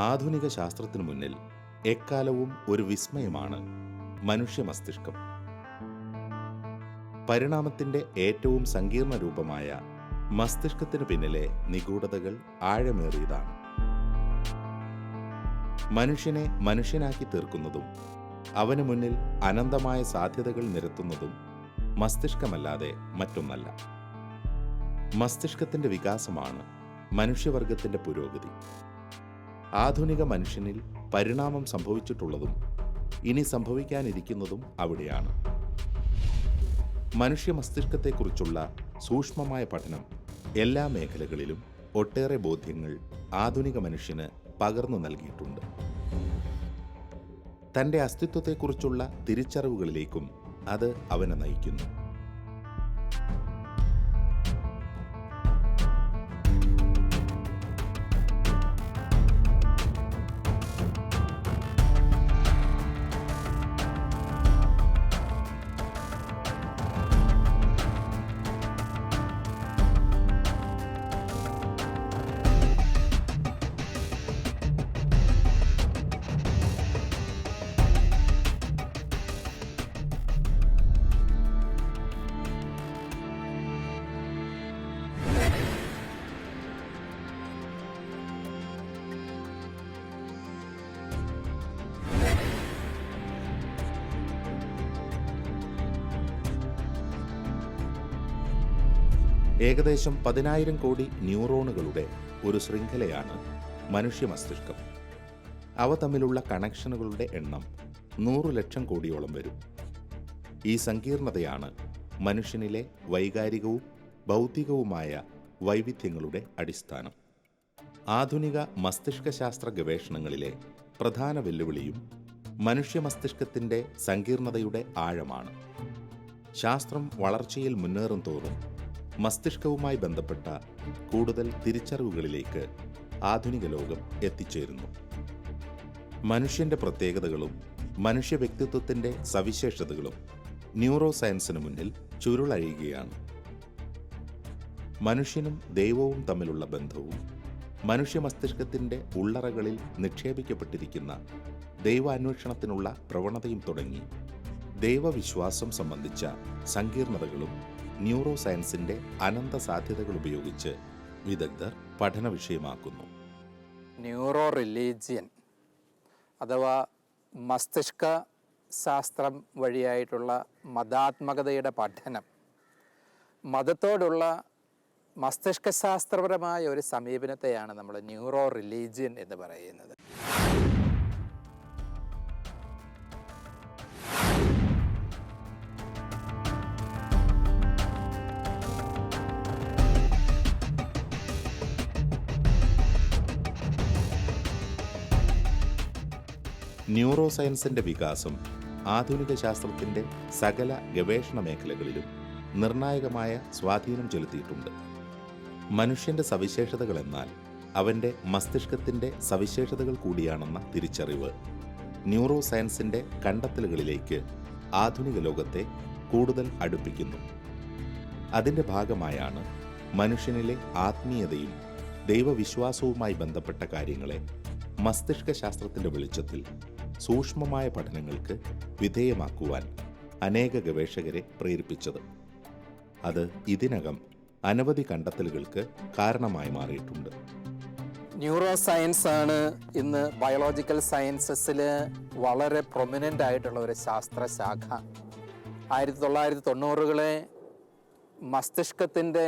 ആധുനിക ശാസ്ത്രത്തിനു മുന്നിൽ എക്കാലവും ഒരു വിസ്മയമാണ് മനുഷ്യ മസ്തിഷ്കം. പരിണാമത്തിന്റെ ഏറ്റവും സങ്കീർണ രൂപമായ മസ്തിഷ്കത്തിനു പിന്നിലെ നിഗൂഢതകൾ ആഴമേറിയതാണ്. മനുഷ്യനെ മനുഷ്യനാക്കി തീർക്കുന്നതും അവന് മുന്നിൽ അനന്തമായ സാധ്യതകൾ നിരത്തുന്നതും മസ്തിഷ്കമല്ലാതെ മറ്റൊന്നല്ല. മസ്തിഷ്കത്തിന്റെ വികാസമാണ് മനുഷ്യവർഗത്തിന്റെ പുരോഗതി. ആധുനിക മനുഷ്യനിൽ പരിണാമം സംഭവിച്ചിട്ടുള്ളതും ഇനി സംഭവിക്കാനിരിക്കുന്നതും അവിടെയാണ്. മനുഷ്യ മസ്തിഷ്കത്തെക്കുറിച്ചുള്ള സൂക്ഷ്മമായ പഠനം എല്ലാ മേഖലകളിലും ഒട്ടേറെ ബോധ്യങ്ങൾ ആധുനിക മനുഷ്യന് പകർന്നു നൽകിയിട്ടുണ്ട്. തൻ്റെ അസ്തിത്വത്തെക്കുറിച്ചുള്ള തിരിച്ചറിവുകളിലേക്കും അത് അവനെ നയിക്കുന്നു. ഏകദേശം 10,000 കോടി ന്യൂറോണുകളുടെ ഒരു ശൃംഖലയാണ് മനുഷ്യ മസ്തിഷ്കം. അവ തമ്മിലുള്ള കണക്ഷനുകളുടെ എണ്ണം 100 ലക്ഷം കോടിയോളം വരും. ഈ സങ്കീർണതയാണ് മനുഷ്യനിലെ വൈകാരികവും ബൗദ്ധികവുമായ വൈവിധ്യങ്ങളുടെ അടിസ്ഥാനം. ആധുനിക മസ്തിഷ്കശാസ്ത്ര ഗവേഷണങ്ങളിലെ പ്രധാന വെല്ലുവിളിയും മനുഷ്യ മസ്തിഷ്കത്തിൻ്റെ സങ്കീർണതയുടെ ആഴമാണ്. ശാസ്ത്രം വളർച്ചയിൽ മുന്നേറും തോറും മസ്തിഷ്കവുമായി ബന്ധപ്പെട്ട കൂടുതൽ തിരിച്ചറിവുകളിലേക്ക് ആധുനിക ലോകം എത്തിച്ചേരുന്നു. മനുഷ്യന്റെ പ്രത്യേകതകളും മനുഷ്യ വ്യക്തിത്വത്തിന്റെ സവിശേഷതകളും ന്യൂറോ സയൻസിന് മുന്നിൽ ചുരുളഴിയുകയാണ്. മനുഷ്യനും ദൈവവും തമ്മിലുള്ള ബന്ധവും മനുഷ്യ മസ്തിഷ്കത്തിന്റെ ഉള്ളറകളിൽ നിക്ഷേപിക്കപ്പെട്ടിരിക്കുന്ന ദൈവാന്വേഷണത്തിനുള്ള പ്രവണതയും തുടങ്ങി ദൈവവിശ്വാസം സംബന്ധിച്ച സങ്കീർണതകളും ന്യൂറോ സയൻസിന്റെ അനന്ത സാധ്യതകൾ ഉപയോഗിച്ച് വിദഗ്ധർ പഠന വിഷയമാക്കുന്നു. ന്യൂറോ റിലീജിയൻ അഥവാ മസ്തിഷ്ക ശാസ്ത്രം വഴിയായിട്ടുള്ള മതാത്മകതയുടെ പഠനം, മതത്തോടുള്ള മസ്തിഷ്കശാസ്ത്രപരമായ ഒരു സമീപനത്തെയാണ് നമ്മൾ ന്യൂറോ റിലീജിയൻ എന്ന് പറയുന്നത്. ന്യൂറോ സയൻസിന്റെ വികാസം ആധുനിക ശാസ്ത്രത്തിന്റെ സകല ഗവേഷണ മേഖലകളിലും നിർണായകമായ സ്വാധീനം ചെലുത്തിയിട്ടുണ്ട്. മനുഷ്യന്റെ സവിശേഷതകൾ എന്നാൽ അവന്റെ മസ്തിഷ്കത്തിന്റെ സവിശേഷതകൾ കൂടിയാണെന്ന തിരിച്ചറിവ് ന്യൂറോ സയൻസിന്റെ കണ്ടെത്തലുകളിലേക്ക് ആധുനിക ലോകത്തെ കൂടുതൽ അടുപ്പിക്കുന്നു. അതിന്റെ ഭാഗമായാണ് മനുഷ്യനിലെ ആത്മീയതയും ദൈവവിശ്വാസവുമായി ബന്ധപ്പെട്ട കാര്യങ്ങളെ മസ്തിഷ്ക ശാസ്ത്രത്തിന്റെ വെളിച്ചത്തിൽ സൂക്ഷ്മമായ പഠനങ്ങൾക്ക് വിധേയമാക്കുവാൻ അനേക ഗവേഷകരെ പ്രേരിപ്പിച്ചത്. അത് ഇതിനകം അനവധി കണ്ടെത്തലുകൾക്ക് കാരണമായി മാറിയിട്ടുണ്ട്. ന്യൂറോ സയൻസ് ആണ് ഇന്ന് ബയോളജിക്കൽ സയൻസസിൽ വളരെ പ്രൊമിനൻ്റ് ആയിട്ടുള്ള ഒരു ശാസ്ത്രശാഖ. 1990-കളെ മസ്തിഷ്കത്തിൻ്റെ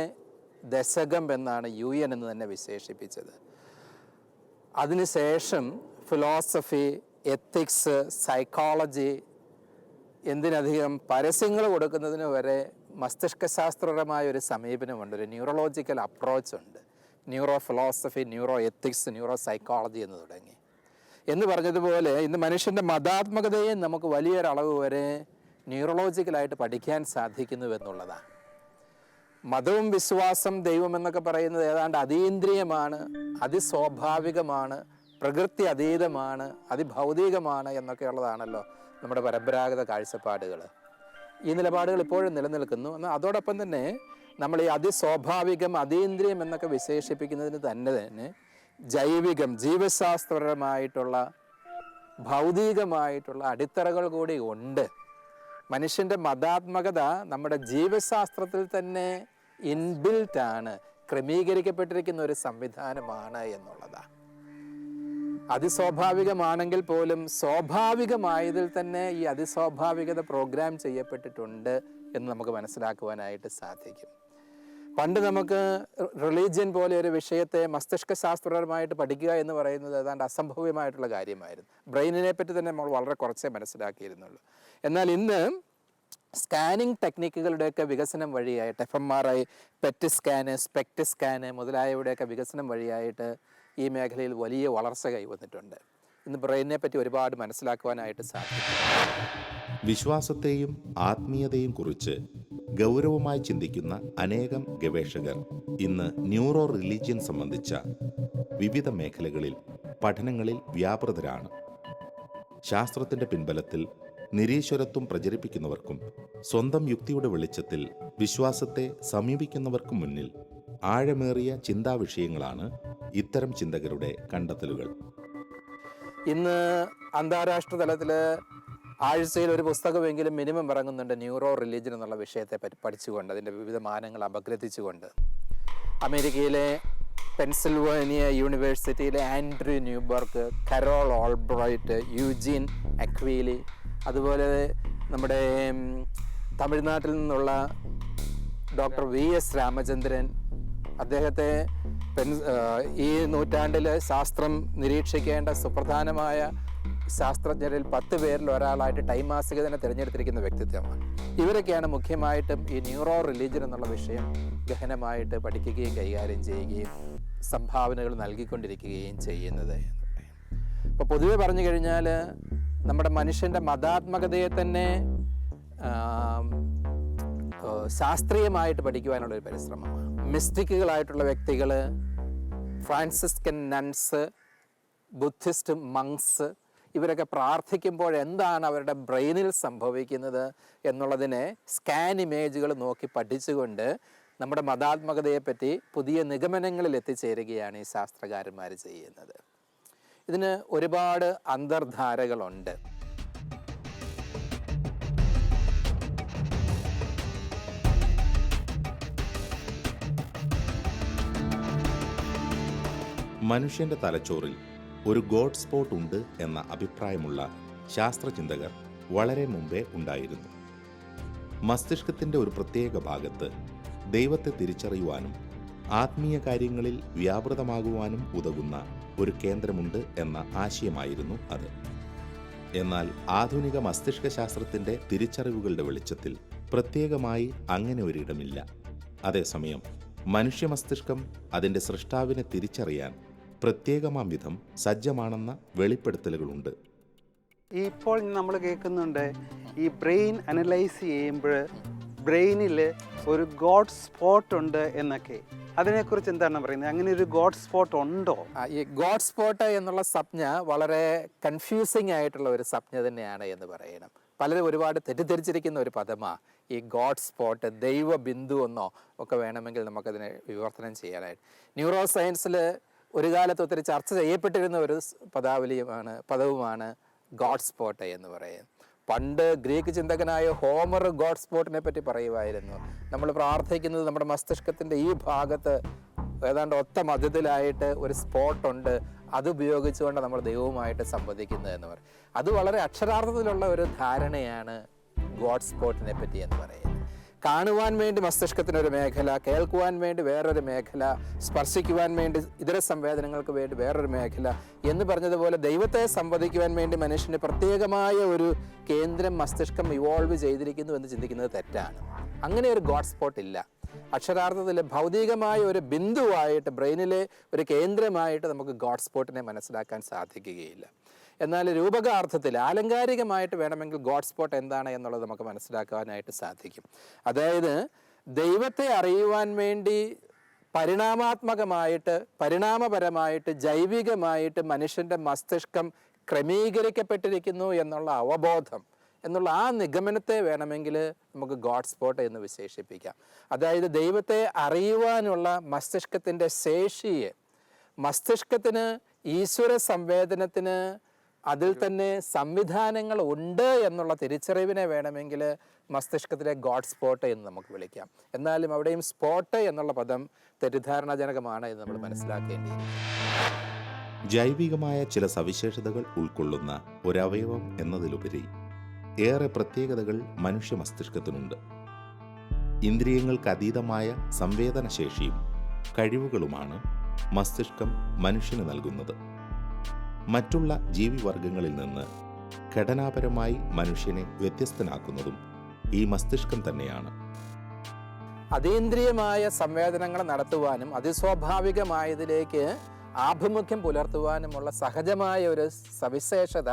ദശകം എന്നാണ് UN എന്ന് തന്നെ വിശേഷിപ്പിച്ചത്. അതിനുശേഷം ഫിലോസഫി, എത്തിക്സ്, സൈക്കോളജി, എന്തിനധികം പരസ്യങ്ങൾ കൊടുക്കുന്നതിന് വരെ മസ്തിഷ്കശാസ്ത്രപരമായ ഒരു സമീപനമുണ്ട്, ഒരു ന്യൂറോളജിക്കൽ അപ്രോച്ച് ഉണ്ട്. Neuro philosophy, neuro ethics, neuro psychology എന്ന് തുടങ്ങി. എന്ന് പറഞ്ഞതുപോലെ ഇന്ന് മനുഷ്യൻ്റെ മതാത്മകതയെ നമുക്ക് വലിയൊരളവ് വരെ ന്യൂറോളജിക്കലായിട്ട് പഠിക്കാൻ സാധിക്കുന്നുവെന്നുള്ളതാണ്. മതവും വിശ്വാസം, ദൈവം എന്നൊക്കെ പറയുന്നത് ഏതാണ്ട് അതീന്ദ്രിയമാണ്, അതിസ്വാഭാവികമാണ്, പ്രകൃതി അതീതമാണ്, അതിഭൗതികമാണ് എന്നൊക്കെയുള്ളതാണല്ലോ നമ്മുടെ പരമ്പരാഗത കാഴ്ചപ്പാടുകൾ. ഈ നിലപാടുകൾ ഇപ്പോഴും നിലനിൽക്കുന്നു. എന്നാൽ അതോടൊപ്പം തന്നെ നമ്മൾ ഈ അതിസ്വാഭാവികം, അതീന്ദ്രിയം എന്നൊക്കെ വിശേഷിപ്പിക്കുന്നതിന് തന്നെ ജൈവികം, ജീവശാസ്ത്രപരമായിട്ടുള്ള, ഭൗതികമായിട്ടുള്ള അടിത്തറകൾ കൂടി ഉണ്ട്. മനുഷ്യൻ്റെ മതാത്മകത നമ്മുടെ ജീവശാസ്ത്രത്തിൽ തന്നെ ഇൻബിൽറ്റാണ്, ക്രമീകരിക്കപ്പെട്ടിരിക്കുന്ന ഒരു സംവിധാനമാണ് എന്നുള്ളതാണ്. അതിസ്വാഭാവികമാണെങ്കിൽ പോലും സ്വാഭാവികമായതിൽ തന്നെ ഈ അതിസ്വാഭാവികത പ്രോഗ്രാം ചെയ്യപ്പെട്ടിട്ടുണ്ട് എന്ന് നമുക്ക് മനസ്സിലാക്കുവാനായിട്ട് സാധിക്കും. പണ്ട് നമുക്ക് റിലീജിയൻ പോലെ ഒരു വിഷയത്തെ മസ്തിഷ്ക ശാസ്ത്രപരമായിട്ട് പഠിക്കുക എന്ന് പറയുന്നത് ഏതാണ്ട് അസംഭവ്യമായിട്ടുള്ള കാര്യമായിരുന്നു. ബ്രെയിനിനെ പറ്റി തന്നെ നമ്മൾ വളരെ കുറച്ചേ മനസ്സിലാക്കിയിരുന്നുള്ളൂ. എന്നാൽ ഇന്ന് സ്കാനിങ് ടെക്നിക്കുകളുടെയൊക്കെ വികസനം വഴിയായിട്ട് FMRI, PET scan, SPECT scan മുതലായവയുടെയൊക്കെ വികസനം വഴിയായിട്ട് ഈ മേഖലയിൽ വലിയ വളർച്ച കൈവന്നിട്ടുണ്ട്. ഇന്ന് ബ്രെയിനിനെ പറ്റി ഒരുപാട് മനസ്സിലാക്കുവാനായിട്ട് സാധിക്കും. വിശ്വാസത്തെയും ആത്മീയതയും കുറിച്ച് ഗൗരവമായി ചിന്തിക്കുന്ന അനേകം ഗവേഷകർ ഇന്ന് ന്യൂറോ റിലീജിയൻ സംബന്ധിച്ച വിവിധ മേഖലകളിൽ പഠനങ്ങളിൽ വ്യാപൃതരാണ്. ശാസ്ത്രത്തിന്റെ പിൻബലത്തിൽ നിരീശ്വരത്വം പ്രചരിപ്പിക്കുന്നവർക്കും സ്വന്തം യുക്തിയുടെ വെളിച്ചത്തിൽ വിശ്വാസത്തെ സമീപിക്കുന്നവർക്കും മുന്നിൽ ആഴമേറിയ ചിന്താവിഷയങ്ങളാണ് ഇത്തരം ചിന്തകരുടെ കണ്ടെത്തലുകൾ. ഇന്ന് അന്താരാഷ്ട്ര തലത്തിൽ ആഴ്ചയിൽ ഒരു പുസ്തകമെങ്കിലും മിനിമം ഇറങ്ങുന്നുണ്ട് ന്യൂറോ റിലീജിയൻ എന്നുള്ള വിഷയത്തെ പറ്റി പഠിച്ചുകൊണ്ട്, അതിൻ്റെ വിവിധ മാനങ്ങൾ അപഗ്രഥിച്ചുകൊണ്ട്. അമേരിക്കയിലെ പെൻസിൽവേനിയ യൂണിവേഴ്സിറ്റിയിലെ Andrew Newberg, Carol Albright, Eugene Aquili, അതുപോലെ നമ്മുടെ തമിഴ്നാട്ടിൽ നിന്നുള്ള ഡോക്ടർ VS രാമചന്ദ്രൻ, അദ്ദേഹത്തെ ഈ നൂറ്റാണ്ടിൽ ശാസ്ത്രം നിരീക്ഷിക്കേണ്ട സുപ്രധാനമായ ശാസ്ത്രജ്ഞരിൽ 10 പേരിൽ ഒരാളായിട്ട് ടൈം മാസിക തന്നെ തിരഞ്ഞെടുത്തിരിക്കുന്ന വ്യക്തിത്വമാണ്. ഇവരൊക്കെയാണ് മുഖ്യമായിട്ടും ഈ ന്യൂറോ റിലീജിയൻ എന്നുള്ള വിഷയം ഗഹനമായിട്ട് പഠിക്കുകയും കൈകാര്യം ചെയ്യുകയും സംഭാവനകൾ നൽകിക്കൊണ്ടിരിക്കുകയും ചെയ്യുന്നത്. അപ്പോൾ പൊതുവെ പറഞ്ഞു കഴിഞ്ഞാൽ നമ്മുടെ മനുഷ്യൻ്റെ മതാത്മകതയെ തന്നെ ശാസ്ത്രീയമായിട്ട് പഠിക്കുവാനുള്ളൊരു പരിശ്രമമാണ്. മിസ്റ്റിക്കുകളായിട്ടുള്ള വ്യക്തികൾ, ഫ്രാൻസിസ്കൻ നൺസ്, ബുദ്ധിസ്റ്റ് മങ്സ്, ഇവരൊക്കെ പ്രാർത്ഥിക്കുമ്പോൾ എന്താണ് അവരുടെ ബ്രെയിനിൽ സംഭവിക്കുന്നത് എന്നുള്ളതിനെ സ്കാൻ ഇമേജുകൾ നോക്കി പഠിച്ചുകൊണ്ട് നമ്മുടെ മതാത്മകതയെപ്പറ്റി പുതിയ നിഗമനങ്ങളിൽ എത്തിച്ചേരുകയാണ് ഈ ശാസ്ത്രകാരന്മാർ ചെയ്യുന്നത്. ഇതിന് ഒരുപാട് അന്തർധാരകളുണ്ട്. മനുഷ്യന്റെ തലച്ചോറിൽ ഒരു ഗോഡ് സ്പോട്ട് ഉണ്ട് എന്ന അഭിപ്രായമുള്ള ശാസ്ത്രചിന്തകർ വളരെ മുമ്പേ ഉണ്ടായിരുന്നു. മസ്തിഷ്കത്തിന്റെ ഒരു പ്രത്യേക ഭാഗത്ത് ദൈവത്തെ തിരിച്ചറിയുവാനും ആത്മീയ കാര്യങ്ങളിൽ വ്യാപൃതമാകുവാനും ഉതകുന്ന ഒരു കേന്ദ്രമുണ്ട് എന്ന ആശയമായിരുന്നു അത്. എന്നാൽ ആധുനിക മസ്തിഷ്ക ശാസ്ത്രത്തിന്റെ തിരിച്ചറിവുകളുടെ വെളിച്ചത്തിൽ പ്രത്യേകമായി അങ്ങനെ ഒരിടമില്ല. അതേസമയം മനുഷ്യ മസ്തിഷ്കം അതിന്റെ സൃഷ്ടാവിനെ തിരിച്ചറിയാൻ പ്രത്യേകമാം വിധം സജ്ജമാണെന്ന വെളിപ്പെടുത്തലുകളുണ്ട്. ഇപ്പോൾ നമ്മൾ കേൾക്കുന്നുണ്ട് ഈ ബ്രെയിൻ അനലൈസ് ചെയ്യുമ്പോൾ ബ്രെയിനിൽ ഒരു ഗോഡ് സ്പോട്ട് ഉണ്ട് എന്നൊക്കെ. അതിനെക്കുറിച്ച് എന്താണ് പറയുന്നത്? അങ്ങനെ ഒരു ഗോഡ് സ്പോട്ട് ഉണ്ടോ? ഈ ഗോഡ് സ്പോട്ട് എന്നുള്ള സംജ്ഞ വളരെ കൺഫ്യൂസിങ് ആയിട്ടുള്ള ഒരു സംജ്ഞ തന്നെയാണ് എന്ന് പറയണം. പലരും ഒരുപാട് തെറ്റിദ്ധരിച്ചിരിക്കുന്ന ഒരു പദമാണ് ഈ ഗോഡ് സ്പോട്ട്. ദൈവ ബിന്ദു എന്നോ ഒക്കെ വേണമെങ്കിൽ നമുക്കതിനെ വിവർത്തനം ചെയ്യാനായിട്ട്. ന്യൂറോ സയൻസിൽ ഒരു കാലത്ത് ഒത്തിരി ചർച്ച ചെയ്യപ്പെട്ടിരുന്ന ഒരു പദവുമാണ് ഗോഡ് സ്പോട്ട് എന്ന് പറയുന്നത്. പണ്ട് ഗ്രീക്ക് ചിന്തകനായ ഹോമർ ഗോഡ് സ്പോട്ടിനെ പറ്റി പറയുമായിരുന്നു. നമ്മൾ പ്രാർത്ഥിക്കുന്നത് നമ്മുടെ മസ്തിഷ്കത്തിൻ്റെ ഈ ഭാഗത്ത് ഏതാണ്ട് ഒത്ത മധ്യത്തിലായിട്ട് ഒരു സ്പോട്ടുണ്ട്, അതുപയോഗിച്ചുകൊണ്ട് നമ്മൾ ദൈവവുമായിട്ട് സംവദിക്കുന്നത് എന്ന് പറയും. അത് വളരെ അക്ഷരാർത്ഥത്തിലുള്ള ഒരു ധാരണയാണ് ഗോഡ് സ്പോട്ടിനെ പറ്റി എന്ന് പറയുന്നത്. കാണുവാൻ വേണ്ടി മസ്തിഷ്കത്തിനൊരു മേഖല, കേൾക്കുവാൻ വേണ്ടി വേറൊരു മേഖല, സ്പർശിക്കുവാൻ വേണ്ടി ഇതര സംവേദനങ്ങൾക്ക് വേണ്ടി വേറൊരു മേഖല എന്ന് പറഞ്ഞതുപോലെ ദൈവത്തെ സംവദിക്കുവാൻ വേണ്ടി മനുഷ്യന് പ്രത്യേകമായ ഒരു കേന്ദ്രം മസ്തിഷ്കം ഇവോൾവ് ചെയ്തിരിക്കുന്നു എന്ന് ചിന്തിക്കുന്നത് തെറ്റാണ്. അങ്ങനെ ഒരു ഗോഡ് സ്പോട്ട് ഇല്ല. അക്ഷരാർത്ഥത്തിൽ ഭൗതികമായ ഒരു ബിന്ദുവായിട്ട്, ബ്രെയിനിലെ ഒരു കേന്ദ്രമായിട്ട് നമുക്ക് ഗോഡ് സ്പോട്ടിനെ മനസ്സിലാക്കാൻ സാധിക്കുകയില്ല. എന്നാൽ രൂപകാർത്ഥത്തിൽ ആലങ്കാരികമായിട്ട് വേണമെങ്കിൽ ഗോഡ് സ്പോട്ട് എന്താണ് എന്നുള്ളത് നമുക്ക് മനസ്സിലാക്കാനായിട്ട് സാധിക്കും. അതായത് ദൈവത്തെ അറിയുവാൻ വേണ്ടി പരിണാമപരമായിട്ട് ജൈവികമായിട്ട് മനുഷ്യൻ്റെ മസ്തിഷ്കം ക്രമീകരിക്കപ്പെട്ടിരിക്കുന്നു എന്നുള്ള അവബോധം എന്നുള്ള ആ നിഗമനത്തെ വേണമെങ്കിൽ നമുക്ക് ഗോഡ് സ്പോട്ട് എന്ന് വിശേഷിപ്പിക്കാം. അതായത് ദൈവത്തെ അറിയുവാനുള്ള മസ്തിഷ്കത്തിൻ്റെ ശേഷിയെ മസ്തിഷ്കത്തിന് ഈശ്വര സംവേദനത്തിന് അതിൽ തന്നെ സംവിധാനങ്ങൾ ഉണ്ട് എന്നുള്ള തിരിച്ചറിവിനെ വേണമെങ്കിൽ മസ്തിഷ്കത്തിലെ ഗോഡ് സ്പോട്ട് എന്ന് നമുക്ക് വിളിക്കാം. എന്നാലും അവിടെയും സ്പോട്ട് എന്നുള്ള പദം തെറ്റിദ്ധാരണാജനകമാണ് എന്ന് നമ്മൾ മനസ്സിലാക്കേണ്ടിയിരിക്കും. ജൈവികമായ ചില സവിശേഷതകൾ ഉൾക്കൊള്ളുന്ന ഒരവയവം എന്നതിലുപരി ഏറെ പ്രത്യേകതകൾ മനുഷ്യ മസ്തിഷ്കത്തിനുണ്ട്. ഇന്ദ്രിയങ്ങൾക്ക് അതീതമായ സംവേദനശേഷിയും കഴിവുകളുമാണ് മസ്തിഷ്കം മനുഷ്യന് നൽകുന്നത്. മറ്റുള്ള ജീവിവർഗങ്ങളിൽ നിന്ന് ഘടനാപരമായി മനുഷ്യനെ വ്യത്യസ്തനാക്കുന്നതും ഈ മസ്തിഷ്കം തന്നെയാണ്. അതീന്ദ്രിയമായ സംവേദനങ്ങൾ നടത്തുവാനും അതിസ്വാഭാവികമായതിലേക്ക് ആഭിമുഖ്യം പുലർത്തുവാനുമുള്ള സഹജമായ ഒരു സവിശേഷത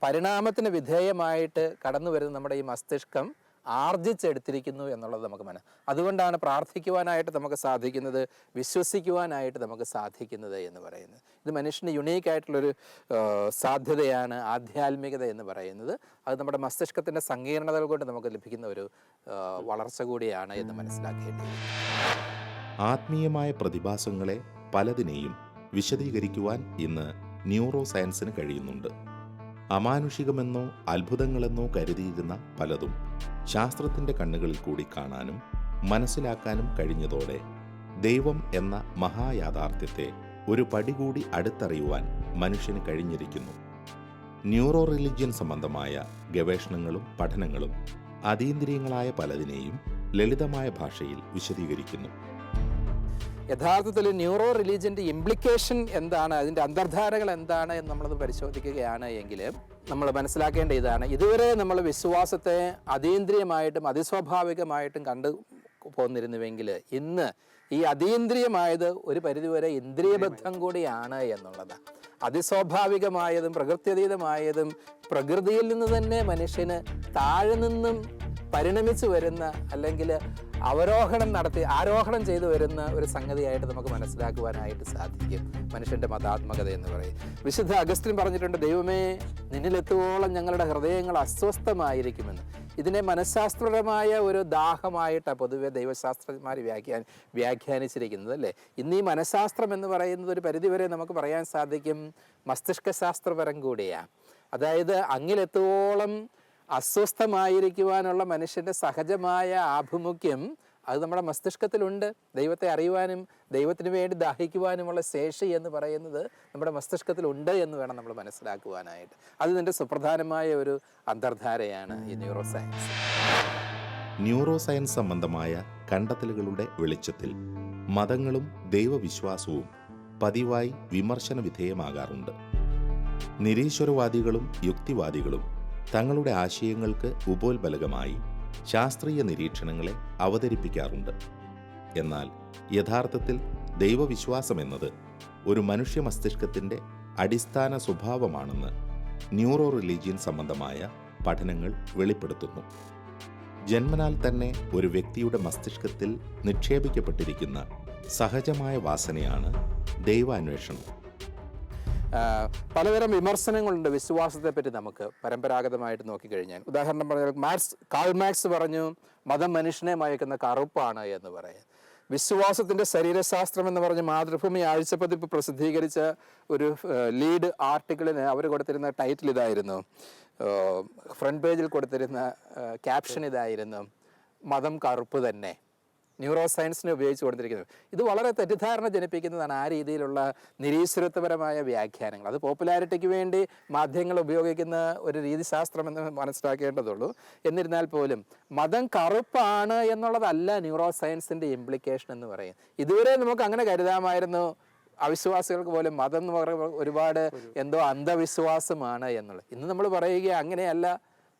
പരിണാമത്തിന് വിധേയമായിട്ട് കടന്നു വരുന്ന നമ്മുടെ ഈ മസ്തിഷ്കം ആർജിച്ചെടുത്തിരിക്കുന്നു എന്നുള്ളത് നമുക്ക് അതുകൊണ്ടാണ് പ്രാർത്ഥിക്കുവാനായിട്ട് നമുക്ക് സാധിക്കുന്നത്, വിശ്വസിക്കുവാനായിട്ട് നമുക്ക് സാധിക്കുന്നത് എന്ന് പറയുന്നത്. ഇത് മനുഷ്യന് യുണീക്കായിട്ടുള്ളൊരു സാധ്യതയാണ് ആധ്യാത്മികത എന്ന് പറയുന്നത്. അത് നമ്മുടെ മസ്തിഷ്കത്തിൻ്റെ സങ്കീർണതകൾ കൊണ്ട് നമുക്ക് ലഭിക്കുന്ന ഒരു വളർച്ച കൂടിയാണ് എന്ന് മനസ്സിലാക്കേണ്ടത്. ആത്മീയമായ പ്രതിഭാസങ്ങളെ പലതിനെയും വിശദീകരിക്കുവാൻ ഇന്ന് ന്യൂറോ സയൻസിന് കഴിയുന്നുണ്ട്. അമാനുഷികമെന്നോ അത്ഭുതങ്ങളെന്നോ കരുതിയിരുന്ന പലതും ശാസ്ത്രത്തിൻ്റെ കണ്ണുകളിൽ കൂടി കാണാനും മനസ്സിലാക്കാനും കഴിഞ്ഞതോടെ ദൈവം എന്ന മഹായാഥാർത്ഥ്യത്തെ ഒരു പടി കൂടി അടുത്തറിയുവാൻ മനുഷ്യന് കഴിഞ്ഞിരിക്കുന്നു. ന്യൂറോ റിലിജിയൻ സംബന്ധമായ ഗവേഷണങ്ങളും പഠനങ്ങളും അതീന്ദ്രിയങ്ങളായ പലതിനെയും ലളിതമായ ഭാഷയിൽ വിശദീകരിക്കുന്നു. യഥാർത്ഥത്തിൽ ന്യൂറോ റിലീജിയൻ്റെ ഇംപ്ലിക്കേഷൻ എന്താണ്, അതിൻ്റെ അന്തർധാരകൾ എന്താണ് എന്ന് നമ്മളത് പരിശോധിക്കുകയാണ് എങ്കിൽ നമ്മൾ മനസ്സിലാക്കേണ്ട ഇതാണ്. ഇതുവരെ നമ്മൾ വിശ്വാസത്തെ അതീന്ദ്രിയമായിട്ടും അതിസ്വാഭാവികമായിട്ടും കണ്ടു പോന്നിരുന്നുവെങ്കിൽ ഇന്ന് ഈ അതീന്ദ്രിയമായത് ഒരു പരിധിവരെ ഇന്ദ്രിയബദ്ധം കൂടിയാണ് എന്നുള്ളതാണ്. അതിസ്വാഭാവികമായതും പ്രകൃത്യതീതമായതും പ്രകൃതിയിൽ നിന്ന് തന്നെ മനുഷ്യന് താഴെ നിന്നും പരിണമിച്ചു വരുന്ന അല്ലെങ്കിൽ ആരോഹണം ചെയ്തു വരുന്ന ഒരു സംഗതിയായിട്ട് നമുക്ക് മനസ്സിലാക്കുവാനായിട്ട് സാധിക്കും മനുഷ്യൻ്റെ മതാത്മകത എന്ന് പറയും. വിശുദ്ധ അഗസ്റ്റിൻ പറഞ്ഞിട്ടുണ്ട്, ദൈവമേ നിന്നിലെത്തുവോളം ഞങ്ങളുടെ ഹൃദയങ്ങൾ അസ്വസ്ഥമായിരിക്കുമെന്ന്. ഇതിനെ മനഃശാസ്ത്രപരമായ ഒരു ദാഹമായിട്ടാണ് പൊതുവെ ദൈവശാസ്ത്രജ്ഞന്മാർ വ്യാഖ്യാനിച്ചിരിക്കുന്നത് അല്ലേ. ഇന്ന് ഈ മനഃശാസ്ത്രം എന്ന് പറയുന്നത് ഒരു പരിധിവരെ നമുക്ക് പറയാൻ സാധിക്കും മസ്തിഷ്കശാസ്ത്രപരം കൂടിയാണ്. അതായത് അങ്ങിലെത്തുവോളം അസ്വസ്ഥമായിരിക്കുവാനുള്ള മനുഷ്യൻ്റെ സഹജമായ ആഭിമുഖ്യം അത് നമ്മുടെ മസ്തിഷ്കത്തിലുണ്ട്. ദൈവത്തെ അറിയുവാനും ദൈവത്തിന് വേണ്ടി ദാഹിക്കുവാനുമുള്ള ശേഷി എന്ന് പറയുന്നത് നമ്മുടെ മസ്തിഷ്കത്തിലുണ്ട് എന്ന് വേണം നമ്മൾ മനസ്സിലാക്കുവാനായിട്ട്. അത് ഇതിൻ്റെ സുപ്രധാനമായ ഒരു അന്തർധാരയാണ് ഈ ന്യൂറോ സയൻസ്. ന്യൂറോ സയൻസ് സംബന്ധമായ കണ്ടെത്തലുകളുടെ വെളിച്ചത്തിൽ മതങ്ങളും ദൈവവിശ്വാസവും പതിവായി വിമർശന വിധേയമാകാറുണ്ട്. നിരീശ്വരവാദികളും യുക്തിവാദികളും തങ്ങളുടെ ആശയങ്ങൾക്ക് ഉപോത്ബലകമായി ശാസ്ത്രീയ നിരീക്ഷണങ്ങളെ അവതരിപ്പിക്കാറുണ്ട്. എന്നാൽ യഥാർത്ഥത്തിൽ ദൈവവിശ്വാസമെന്നത് ഒരു മനുഷ്യ മസ്തിഷ്കത്തിൻ്റെ അടിസ്ഥാന സ്വഭാവമാണെന്ന് ന്യൂറോ റിലീജിയൻ സംബന്ധമായ പഠനങ്ങൾ വെളിപ്പെടുത്തുന്നു. ജന്മനാൽ തന്നെ ഒരു വ്യക്തിയുടെ മസ്തിഷ്കത്തിൽ നിക്ഷേപിക്കപ്പെട്ടിരിക്കുന്ന സഹജമായ വാസനയാണ് ദൈവാന്വേഷണം. പലതരം വിമർശനങ്ങളുണ്ട് വിശ്വാസത്തെപ്പറ്റി നമുക്ക് പരമ്പരാഗതമായിട്ട് നോക്കിക്കഴിഞ്ഞാൽ. ഉദാഹരണം പറഞ്ഞാൽ കാൾ മാർക്സ് പറഞ്ഞു മതം മനുഷ്യനെ മയക്കുന്ന കറുപ്പാണ് എന്ന് പറയാം. വിശ്വാസത്തിൻ്റെ ശരീരശാസ്ത്രം എന്ന് പറഞ്ഞ് മാതൃഭൂമി ആഴ്ചപ്പതിപ്പ് പ്രസിദ്ധീകരിച്ച ഒരു ലീഡ് ആർട്ടിക്കിളിന് അവർ കൊടുത്തിരുന്ന ടൈറ്റിൽ ഇതായിരുന്നു, ഫ്രണ്ട് പേജിൽ കൊടുത്തിരുന്ന ക്യാപ്ഷൻ ഇതായിരുന്നു, മതം കറുപ്പ് തന്നെ. ന്യൂറോ സയൻസിനെ ഉപയോഗിച്ച് കൊടുത്തിരിക്കുന്നത്. ഇത് വളരെ തെറ്റിദ്ധാരണ ജനിപ്പിക്കുന്നതാണ് ആ രീതിയിലുള്ള നിരീശ്വരത്വപരമായ വ്യാഖ്യാനങ്ങൾ. അത് പോപ്പുലാരിറ്റിക്ക് വേണ്ടി മാധ്യമങ്ങൾ ഉപയോഗിക്കുന്ന ഒരു രീതിശാസ്ത്രമെന്ന് മനസ്സിലാക്കേണ്ടതുള്ളൂ. എന്നിരുന്നാൽ പോലും മതം കറുപ്പാണ് എന്നുള്ളതല്ല ന്യൂറോ സയൻസിൻ്റെ ഇംപ്ലിക്കേഷൻ എന്ന് പറയും. ഇതുവരെ നമുക്ക് അങ്ങനെ കരുതാമായിരുന്നു, അവിശ്വാസികൾക്ക് പോലും മതം എന്ന് പറയുമ്പോൾ ഒരുപാട് എന്തോ അന്ധവിശ്വാസമാണ് എന്നുള്ളത്. ഇന്ന് നമ്മൾ പറയുക അങ്ങനെയല്ല,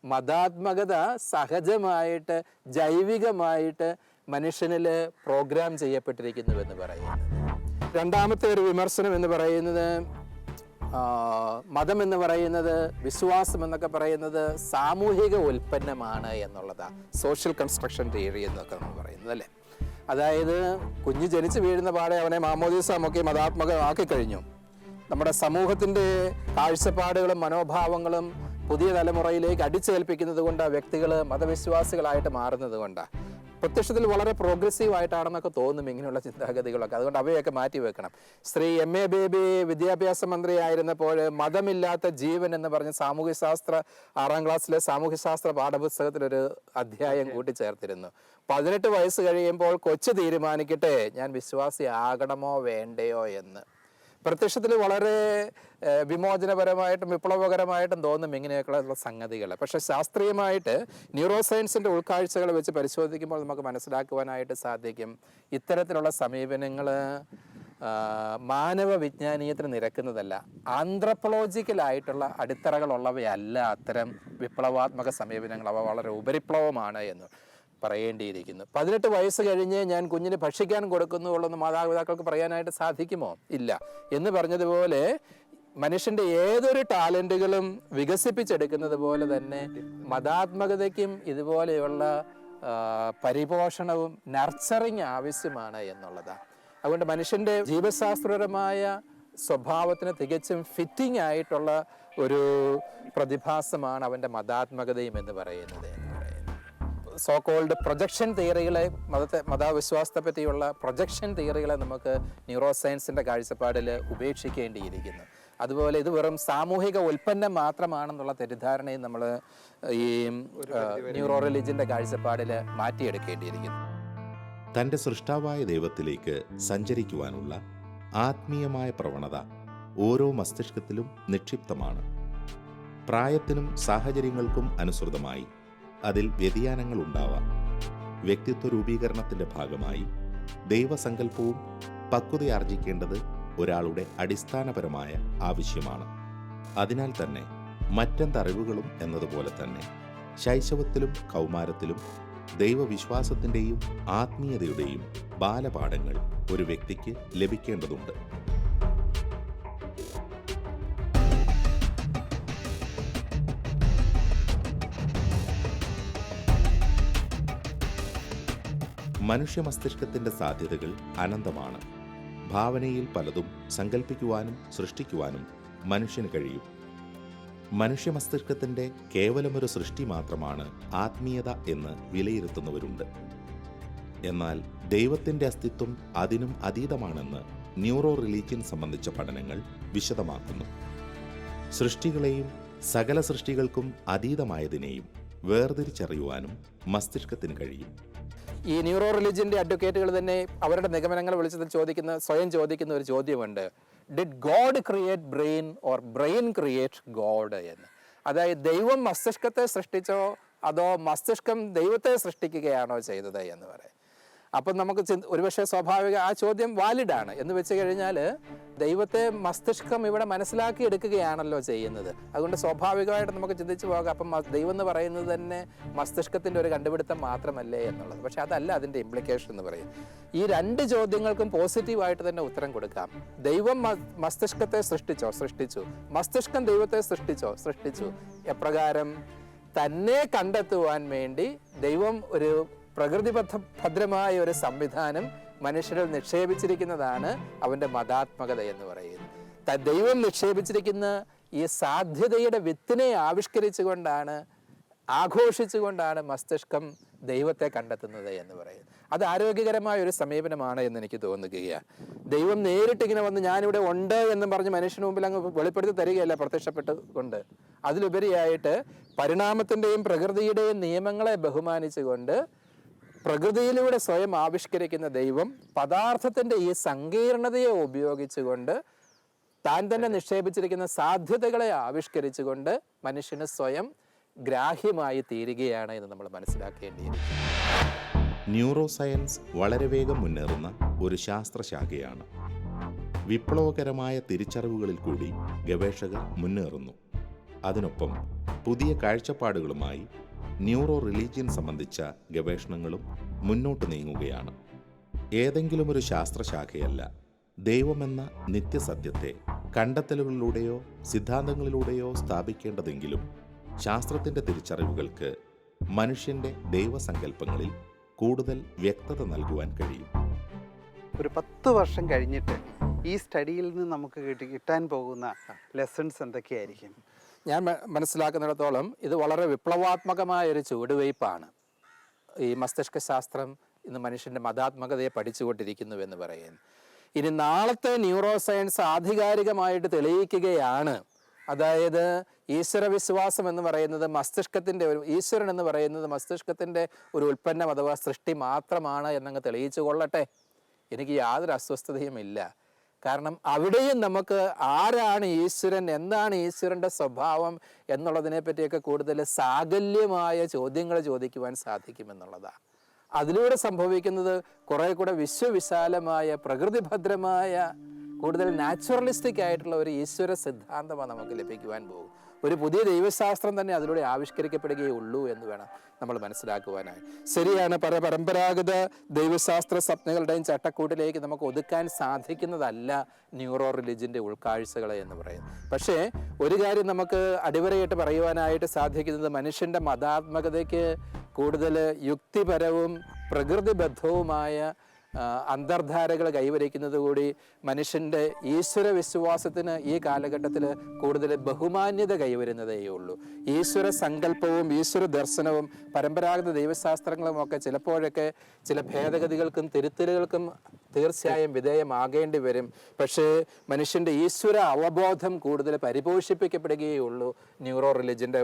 മതാത്മകത സഹജമായിട്ട് ജൈവികമായിട്ട് മനുഷ്യനിൽ പ്രോഗ്രാം ചെയ്യപ്പെട്ടിരിക്കുന്നു എന്ന് പറയുന്നത്. രണ്ടാമത്തെ ഒരു വിമർശനം എന്ന് പറയുന്നത് മതം എന്ന് പറയുന്നത്, വിശ്വാസം എന്നൊക്കെ പറയുന്നത് സാമൂഹിക ഉൽപ്പന്നമാണ് എന്നുള്ളതാണ്. സോഷ്യൽ കൺസ്ട്രക്ഷൻ തിയറി എന്നൊക്കെ നമ്മൾ പറയുന്നത് അല്ലേ. അതായത് കുഞ്ഞ് ജനിച്ച് വീഴുന്ന പാടെ അവനെ മാമോദീസമൊക്കെ മതാത്മകമാക്കി കഴിഞ്ഞു. നമ്മുടെ സമൂഹത്തിൻ്റെ കാഴ്ചപ്പാടുകളും മനോഭാവങ്ങളും പുതിയ തലമുറയിലേക്ക് അടിച്ചേൽപ്പിക്കുന്നത് കൊണ്ട് വ്യക്തികൾ മതവിശ്വാസികളായിട്ട് മാറുന്നത് കൊണ്ടാണ്. പ്രത്യക്ഷത്തിൽ വളരെ പ്രോഗ്രസീവ് ആയിട്ടാണെന്നൊക്കെ തോന്നും ഇങ്ങനെയുള്ള ചിന്താഗതികളൊക്കെ. അതുകൊണ്ട് അവയൊക്കെ മാറ്റി വെക്കണം. ശ്രീ MA ബേബി വിദ്യാഭ്യാസ മന്ത്രിയായിരുന്നപ്പോൾ മതമില്ലാത്ത ജീവൻ എന്ന് പറഞ്ഞ് സാമൂഹ്യശാസ്ത്ര 6ാം ക്ലാസ്സിലെ സാമൂഹ്യശാസ്ത്ര പാഠപുസ്തകത്തിലൊരു അധ്യായം കൂട്ടിച്ചേർത്തിരുന്നു. 18 വയസ്സ് കഴിയുമ്പോൾ കൊച്ചു തീരുമാനിക്കട്ടെ ഞാൻ വിശ്വാസിയാകണമോ വേണ്ടയോ എന്ന്. പ്രത്യക്ഷത്തിൽ വളരെ വിമോചനപരമായിട്ടും വിപ്ലവകരമായിട്ടും തോന്നും ഇങ്ങനെയൊക്കെയുള്ള സംഗതികൾ. പക്ഷേ ശാസ്ത്രീയമായിട്ട് ന്യൂറോ സയൻസിൻ്റെ ഉൾക്കാഴ്ചകൾ വെച്ച് പരിശോധിക്കുമ്പോൾ നമുക്ക് മനസ്സിലാക്കുവാനായിട്ട് സാധിക്കും ഇത്തരത്തിലുള്ള സമീപനങ്ങൾ മാനവ വിജ്ഞാനീയത്തിന് നിരക്കുന്നതല്ല. ആന്ത്രപ്പോളജിക്കലായിട്ടുള്ള അടിത്തറകളുള്ളവയല്ല അത്തരം വിപ്ലവാത്മക സമീപനങ്ങൾ. അവ വളരെ ഉപരിപ്ലവമാണ് എന്ന് പറയേണ്ടിയിരിക്കുന്നു. 18 വയസ്സ് കഴിഞ്ഞ് ഞാൻ കുഞ്ഞിന് ഭക്ഷിക്കാൻ കൊടുക്കുന്നുള്ളൂ മാതാപിതാക്കൾക്ക് പറയാനായിട്ട് സാധിക്കുമോ? ഇല്ല. എന്ന് പറഞ്ഞതുപോലെ മനുഷ്യൻ്റെ ഏതൊരു ടാലൻറ്റുകളും വികസിപ്പിച്ചെടുക്കുന്നത് പോലെ തന്നെ മതാത്മകതയ്ക്കും ഇതുപോലെയുള്ള പരിപോഷണവും നർച്ചറിങ് ആവശ്യമാണ് എന്നുള്ളതാണ്. അതുകൊണ്ട് മനുഷ്യൻ്റെ ജീവശാസ്ത്രപരമായ സ്വഭാവത്തിന് തികച്ചും ഫിറ്റിംഗ് ആയിട്ടുള്ള ഒരു പ്രതിഭാസമാണ് അവൻ്റെ മതാത്മകതയും എന്ന് പറയുന്നത്. സോ കോൾഡ് പ്രൊജക്ഷൻ തിയറികളെ, മതവിശ്വാസത്തെ പറ്റിയുള്ള പ്രൊജക്ഷൻ തിയറികളെ നമുക്ക് ന്യൂറോ സയൻസിൻ്റെ കാഴ്ചപ്പാടിൽ ഉപേക്ഷിക്കേണ്ടിയിരിക്കുന്നു. അതുപോലെ ഇത് വെറും സാമൂഹിക ഉൽപ്പന്നം മാത്രമാണെന്നുള്ള തെറ്റിദ്ധാരണയും നമ്മൾ ഈ ന്യൂറോ റിലിജിൻ്റെ കാഴ്ചപ്പാടിൽ മാറ്റിയെടുക്കേണ്ടിയിരിക്കുന്നു. തൻ്റെ സൃഷ്ടാവായ ദൈവത്തിലേക്ക് സഞ്ചരിക്കുവാനുള്ള ആത്മീയമായ പ്രവണത ഓരോ മസ്തിഷ്കത്തിലും നിക്ഷിപ്തമാണ്. പ്രായത്തിനും സാഹചര്യങ്ങൾക്കും അനുസൃതമായി അതിൽ വ്യതിയാനങ്ങൾ ഉണ്ടാവാം. വ്യക്തിത്വ രൂപീകരണത്തിൻ്റെ ഭാഗമായി ദൈവസങ്കല്പവും പക്വതയാർജിക്കേണ്ടത് ഒരാളുടെ അടിസ്ഥാനപരമായ ആവശ്യമാണ്. അതിനാൽ തന്നെ മറ്റെന്തറിവുകളും എന്നതുപോലെ തന്നെ ശൈശവത്തിലും കൗമാരത്തിലും ദൈവവിശ്വാസത്തിൻ്റെയും ആത്മീയതയുടെയും ബാലപാഠങ്ങൾ ഒരു വ്യക്തിക്ക് ലഭിക്കേണ്ടതുണ്ട്. മനുഷ്യ മസ്തിഷ്കത്തിൻ്റെ സാധ്യതകൾ അനന്തമാണ്. ഭാവനയിൽ പലതും സങ്കല്പിക്കുവാനും സൃഷ്ടിക്കുവാനും മനുഷ്യന് കഴിയും. മനുഷ്യ മസ്തിഷ്കത്തിൻ്റെ കേവലമൊരു സൃഷ്ടി മാത്രമാണ് ആത്മീയത എന്ന് വിലയിരുത്തുന്നവരുണ്ട്. എന്നാൽ ദൈവത്തിൻ്റെ അസ്തിത്വം അതിനും അതീതമാണെന്ന് ന്യൂറോ റിലീജിയൻ സംബന്ധിച്ച പഠനങ്ങൾ വിശദമാക്കുന്നു. സൃഷ്ടികളെയും സകല സൃഷ്ടികൾക്കും അതീതമായതിനെയും വേർതിരിച്ചറിയുവാനും മസ്തിഷ്കത്തിന് കഴിയും. ഈ ന്യൂറോ റിലിജിയൻ്റെ അഡ്വക്കേറ്റുകൾ തന്നെ അവരുടെ നിഗമനങ്ങൾ സ്വയം ചോദിക്കുന്ന ഒരു ചോദ്യമുണ്ട്. Did God create brain or brain create God എന്ന്. അതായത് ദൈവം മസ്തിഷ്കത്തെ സൃഷ്ടിച്ചോ അതോ മസ്തിഷ്കം ദൈവത്തെ സൃഷ്ടിക്കുകയാണോ ചെയ്തത് എന്ന് പറയും. അപ്പം നമുക്ക് ഒരുപക്ഷെ സ്വാഭാവിക ആ ചോദ്യം വാലിഡാണ് എന്ന് വെച്ച് കഴിഞ്ഞാൽ ദൈവത്തെ മസ്തിഷ്കം ഇവിടെ മനസ്സിലാക്കി എടുക്കുകയാണല്ലോ ചെയ്യുന്നത്. അതുകൊണ്ട് സ്വാഭാവികമായിട്ട് നമുക്ക് ചിന്തിച്ചു പോകാം, അപ്പം ദൈവം എന്ന് പറയുന്നത് തന്നെ മസ്തിഷ്കത്തിൻ്റെ ഒരു കണ്ടുപിടുത്തം മാത്രമല്ലേ എന്നുള്ളത്. പക്ഷെ അതല്ല അതിൻ്റെ ഇംപ്ലിക്കേഷൻ എന്ന് പറയും. ഈ രണ്ട് ചോദ്യങ്ങൾക്കും പോസിറ്റീവായിട്ട് തന്നെ ഉത്തരം കൊടുക്കാം. ദൈവം മസ്തിഷ്കത്തെ സൃഷ്ടിച്ചു. മസ്തിഷ്കം ദൈവത്തെ സൃഷ്ടിച്ചു. എപ്രകാരം തന്നെ കണ്ടെത്തുവാൻ വേണ്ടി ദൈവം ഒരു പ്രകൃതിബദ്ധമായ ഒരു സംവിധാനം മനുഷ്യരിൽ നിക്ഷേപിച്ചിരിക്കുന്നതാണ് അവൻ്റെ മതാത്മകത എന്ന് പറയുന്നത്. ദൈവം നിക്ഷേപിച്ചിരിക്കുന്ന ഈ സാധ്യതയുടെ വിത്തിനെ ആഘോഷിച്ചുകൊണ്ടാണ് മസ്തിഷ്കം ദൈവത്തെ കണ്ടെത്തുന്നത് എന്ന് പറയുന്നത്. അത് ആരോഗ്യകരമായ ഒരു സമീപനമാണ് എന്ന് എനിക്ക് തോന്നുകയാണ്. ദൈവം നേരിട്ട് ഇങ്ങനെ വന്ന് ഞാനിവിടെ ഉണ്ട് എന്ന് പറഞ്ഞ് മനുഷ്യന് മുമ്പിൽ അങ്ങ് വെളിപ്പെടുത്തി തരികയല്ല പ്രത്യക്ഷപ്പെട്ടുകൊണ്ട്. അതിലുപരിയായിട്ട് പരിണാമത്തിൻ്റെയും പ്രകൃതിയുടെയും നിയമങ്ങളെ ബഹുമാനിച്ചുകൊണ്ട് പ്രകൃതിയിലൂടെ സ്വയം ആവിഷ്കരിക്കുന്ന ദൈവം പദാർത്ഥത്തിൻ്റെ ഈ സങ്കീർണതയെ ഉപയോഗിച്ചുകൊണ്ട് താൻ തന്നെ നിക്ഷേപിച്ചിരിക്കുന്ന സാധ്യതകളെ ആവിഷ്കരിച്ചുകൊണ്ട് മനുഷ്യന് സ്വയം ഗ്രാഹ്യമായി തീരുകയാണ് എന്ന് നമ്മൾ മനസ്സിലാക്കേണ്ടിയിരിക്കുന്നു. ന്യൂറോ സയൻസ് വളരെ വേഗം മുന്നേറുന്ന ഒരു ശാസ്ത്രശാഖയാണ്. വിപ്ലവകരമായ തിരിച്ചറിവുകളിൽ കൂടി ഗവേഷകർ മുന്നേറുന്നു. അതിനൊപ്പം പുതിയ കാഴ്ചപ്പാടുകളുമായി ന്യൂറോ റിലീജിയൻ സംബന്ധിച്ച ഗവേഷണങ്ങളും മുന്നോട്ട് നീങ്ങുകയാണ്. ഏതെങ്കിലും ഒരു ശാസ്ത്രശാഖയല്ല ദൈവമെന്ന നിത്യസത്യത്തെ കണ്ടെത്തലുകളിലൂടെയോ സിദ്ധാന്തങ്ങളിലൂടെയോ സ്ഥാപിക്കേണ്ടതെങ്കിലും ശാസ്ത്രത്തിൻ്റെ തിരിച്ചറിവുകൾക്ക് മനുഷ്യൻ്റെ ദൈവസങ്കല്പങ്ങളിൽ കൂടുതൽ വ്യക്തത നൽകുവാൻ കഴിയും. ഒരു 10 വർഷം കഴിഞ്ഞിട്ട് ഈ സ്റ്റഡിയിൽ നിന്ന് നമുക്ക് കിട്ടാൻ പോകുന്ന ലെസൺസ് ഈ മസ്തിഷ്ക ശാസ്ത്രം ഇന്ന് മനുഷ്യൻ്റെ മതാത്മകതയെ പഠിച്ചുകൊണ്ടിരിക്കുന്നു എന്ന് പറയുന്നു. ഇനി നാളത്തെ ന്യൂറോ സയൻസ് ആധികാരികമായിട്ട് തെളിയിക്കുകയാണ്, അതായത് ഈശ്വരവിശ്വാസം എന്ന് പറയുന്നത് മസ്തിഷ്കത്തിൻ്റെ ഈശ്വരൻ എന്ന് പറയുന്നത് മസ്തിഷ്കത്തിൻ്റെ ഒരു ഉൽപ്പന്നം അഥവാ സൃഷ്ടി മാത്രമാണ് എന്നങ്ങ് തെളിയിച്ചു കൊള്ളട്ടെ. എനിക്ക് യാതൊരു അസ്വസ്ഥതയും ഇല്ല. കാരണം അവിടെയും നമുക്ക് ആരാണ് ഈശ്വരൻ, എന്താണ് ഈശ്വരൻ്റെ സ്വഭാവം എന്നുള്ളതിനെ പറ്റിയൊക്കെ കൂടുതൽ സാകല്യമായ ചോദ്യങ്ങൾ ചോദിക്കുവാൻ സാധിക്കുമെന്നുള്ളതാണ്. അതിലൂടെ സംഭവിക്കുന്നത് കുറെ കൂടെ വിശ്വവിശാലമായ പ്രകൃതിഭദ്രമായ കൂടുതൽ നാച്ചുറലിസ്റ്റിക് ആയിട്ടുള്ള ഒരു ഈശ്വര സിദ്ധാന്തമാണ് നമുക്ക് ലഭിക്കുവാൻ പോകും. ഒരു പുതിയ ദൈവശാസ്ത്രം തന്നെ അതിലൂടെ ആവിഷ്കരിക്കപ്പെടുകയുള്ളൂ എന്ന് വേണം നമ്മൾ മനസ്സിലാക്കുവാനായി. ശരിയാണ്, പരമ്പരാഗത ദൈവശാസ്ത്ര സ്വപ്നങ്ങളുടെയും ചട്ടക്കൂട്ടിലേക്ക് നമുക്ക് ഒതുക്കാൻ സാധിക്കുന്നതല്ല ന്യൂറോ റിലിജിൻ്റെ ഉൾക്കാഴ്ചകൾ എന്ന് പറയുന്നത്. പക്ഷേ ഒരു കാര്യം നമുക്ക് അടിവരയിട്ട് പറയുവാനായിട്ട് സാധിക്കുന്നത്, മനുഷ്യൻ്റെ മതാത്മകതയ്ക്ക് കൂടുതൽ യുക്തിപരവും പ്രകൃതിബദ്ധവുമായ അന്തർധാരകൾ കൈവരിക്കുന്നത് കൂടി മനുഷ്യൻ്റെ ഈശ്വര വിശ്വാസത്തിന് ഈ കാലഘട്ടത്തിൽ കൂടുതൽ ബഹുമാന്യത കൈവരുന്നതേയുള്ളൂ. ഈശ്വര സങ്കല്പവും ഈശ്വര ദർശനവും പരമ്പരാഗത ദൈവശാസ്ത്രങ്ങളും ഒക്കെ ചിലപ്പോഴൊക്കെ ചില ഭേദഗതികൾക്കും തിരുത്തലുകൾക്കും തീർച്ചയായും വിധേയമാകേണ്ടി വരും. പക്ഷേ മനുഷ്യൻ്റെ ഈശ്വര അവബോധം കൂടുതൽ പരിപോഷിപ്പിക്കപ്പെടുകയുള്ളൂ ന്യൂറോ റിലിജിൻ്റെ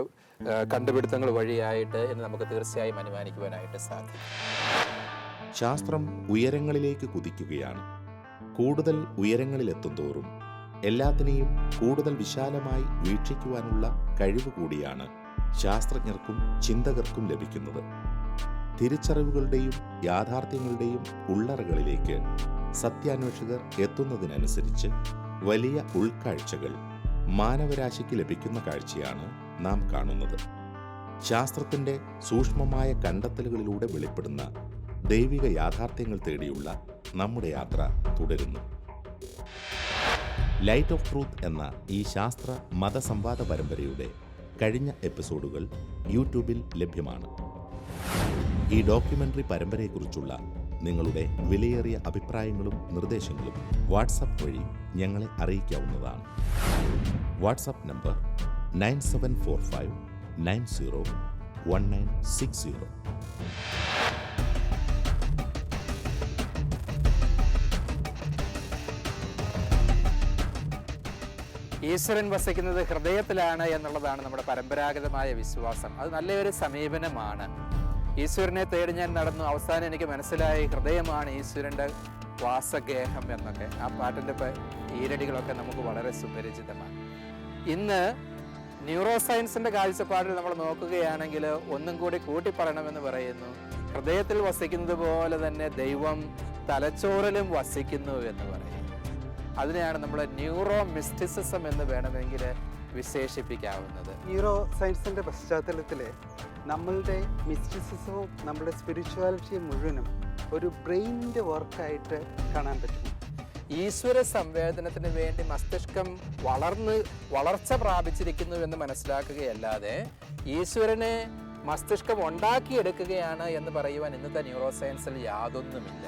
കണ്ടുപിടുത്തങ്ങൾ വഴിയായിട്ട് എന്ന് നമുക്ക് തീർച്ചയായും അനുമാനിക്കുവാനായിട്ട് സാധിക്കും. ശാസ്ത്രം ഉയരങ്ങളിലേക്ക് കുതിക്കുകയാണ്. കൂടുതൽ ഉയരങ്ങളിലെത്തുന്തോറും എല്ലാത്തിനെയും കൂടുതൽ വിശാലമായി വീക്ഷിക്കുവാനുള്ള കഴിവ് കൂടിയാണ് ശാസ്ത്രജ്ഞർക്കും ചിന്തകർക്കും ലഭിക്കുന്നത്. തിരിച്ചറിവുകളുടെയും യാഥാർത്ഥ്യങ്ങളുടെയും ഉള്ളറകളിലേക്ക് സത്യാന്വേഷകർ എത്തുന്നതിനനുസരിച്ച് വലിയ ഉൾക്കാഴ്ചകൾ മാനവരാശിക്ക് ലഭിക്കുന്ന കാഴ്ചയാണ് നാം കാണുന്നത്. ശാസ്ത്രത്തിൻ്റെ സൂക്ഷ്മമായ കണ്ടെത്തലുകളിലൂടെ വെളിപ്പെടുന്ന ദൈവിക യാഥാർത്ഥ്യങ്ങൾ തേടിയുള്ള നമ്മുടെ യാത്ര തുടരുന്നു. ലൈറ്റ് ഓഫ് ട്രൂത്ത് എന്ന ഈ ശാസ്ത്ര മതസംവാദ പരമ്പരയുടെ കഴിഞ്ഞ എപ്പിസോഡുകൾ യൂട്യൂബിൽ ലഭ്യമാണ്. ഈ ഡോക്യുമെൻ്ററി പരമ്പരയെക്കുറിച്ചുള്ള നിങ്ങളുടെ വിലയേറിയ അഭിപ്രായങ്ങളും നിർദ്ദേശങ്ങളും വാട്സപ്പ് വഴി ഞങ്ങളെ അറിയിക്കാവുന്നതാണ്. WhatsApp number 9745901960. ഈശ്വരൻ വസിക്കുന്നത് ഹൃദയത്തിലാണ് എന്നുള്ളതാണ് നമ്മുടെ പരമ്പരാഗതമായ വിശ്വാസം. അത് നല്ലൊരു സമീപനമാണ്. ഈശ്വരനെ തേടി ഞാൻ നടന്നു, അവസാനം എനിക്ക് മനസ്സിലായി ഹൃദയമാണ് ഈശ്വരൻ്റെ വാസഗേഹം എന്നൊക്കെ. ആ പാട്ടിൻ്റെ ഈരടികളൊക്കെ നമുക്ക് വളരെ സുപരിചിതമാണ്. ഇന്ന് ന്യൂറോ സയൻസിൻ്റെ കാഴ്ചപ്പാടിൽ നമ്മൾ നോക്കുകയാണെങ്കിൽ ഒന്നും കൂടി കൂട്ടിപ്പറയണമെന്ന് പറയുന്നു. ഹൃദയത്തിൽ വസിക്കുന്നത് പോലെ തന്നെ ദൈവം തലച്ചോറിലും വസിക്കുന്നു എന്ന് പറയും. അതിനെയാണ് നമ്മൾ ന്യൂറോ മിസ്റ്റിസിസം എന്ന് വേണമെങ്കിൽ വിശേഷിപ്പിക്കാവുന്നത്. ന്യൂറോ സയൻസിൻ്റെ പശ്ചാത്തലത്തിൽ നമ്മളുടെ മിസ്റ്റിസിസവും നമ്മുടെ സ്പിരിച്വാലിറ്റിയും മുഴുവനും ഒരു ബ്രെയിനിൻ്റെ വർക്കായിട്ട് കാണാൻ പറ്റും. ഈശ്വര സംവേദനത്തിന് വേണ്ടി മസ്തിഷ്കം വളർച്ച പ്രാപിച്ചിരിക്കുന്നു എന്ന് മനസ്സിലാക്കുകയല്ലാതെ ഈശ്വരനെ മസ്തിഷ്കം ഉണ്ടാക്കിയെടുക്കുകയാണ് എന്ന് പറയുവാൻ ഇന്നത്തെ ന്യൂറോ സയൻസിൽ യാതൊന്നുമില്ല.